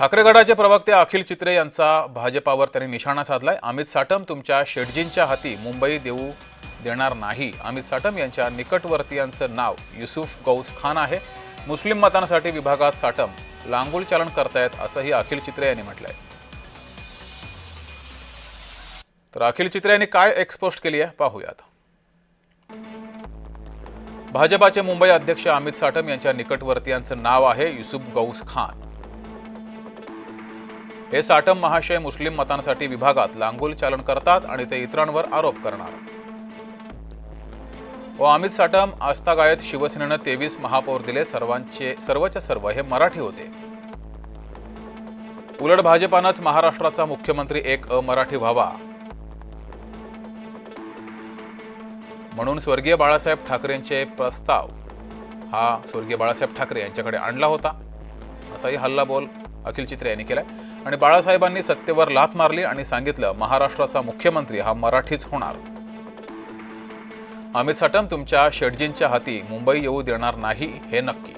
ठाकरे गटाचे प्रवक्ते अखिल चित्रे यांचा भाजपावर त्यांनी निशाणा साधलाय। अमित साटम तुमच्या शेटजींच्या हाती मुंबई देणार नाही। अमित साटम यांच्या निकटवर्तीयांचं नाव युसुफ गौस खान आहे। मुस्लिम मतांसाठी विभागात साटम लांगुल चालन करतायत असंही अखिल चित्रे यांनी म्हटलंय। तर अखिल चित्रे यांनी काय एक्सपोस्ट केली आहे पाहूयात। भाजपाचे मुंबई अध्यक्ष अमित साटम यांच्या निकटवर्तीयांचं नाव आहे युसुफ गौस खान। हे साटम महाशय मुस्लिम मतांसाठी विभागात लांगुल चालन करतात आणि ते इतरांवर आरोप करणार। अमित साटम आस्थागायत शिवसेनेनं 23 महापौर दिले, सर्वच्या सर्व हे मराठी होते। उलट भाजपानंच महाराष्ट्राचा मुख्यमंत्री एक अमराठी व्हावा म्हणून स्वर्गीय बाळासाहेब ठाकरेंचे प्रस्ताव हा स्वर्गीय बाळासाहेब ठाकरे यांच्याकडे आणला होता, असाही हल्लाबोल अखिल चित्रे यांनी केलाय। आणि बाळासाहेबांनी सत्तेवर लाथ मारली आणि सांगितलं महाराष्ट्राचा मुख्यमंत्री हा मराठीच होणार। अमित साटम तुमच्या शेटजींच्या हाती मुंबई येऊ देणार नाही हे नक्की।